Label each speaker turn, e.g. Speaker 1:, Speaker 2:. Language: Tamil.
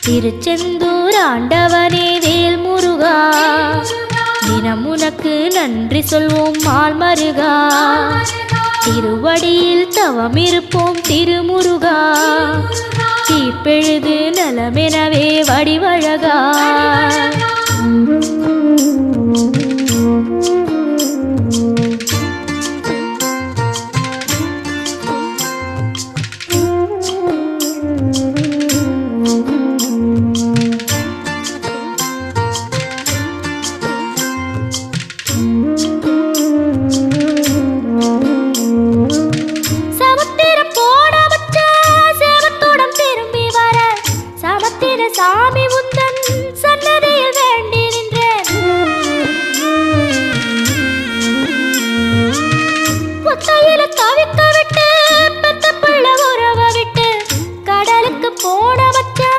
Speaker 1: திருச்செந்தூர் ஆண்டவனே வேல் முருகா, தினம் உனக்கு நன்றி சொல்வோம் மால் மருகா. திருவடியில் தவம் இருப்போம் திருமுருகா, தீப்பெழுது நலமெனவே வடிவழகா. சாமி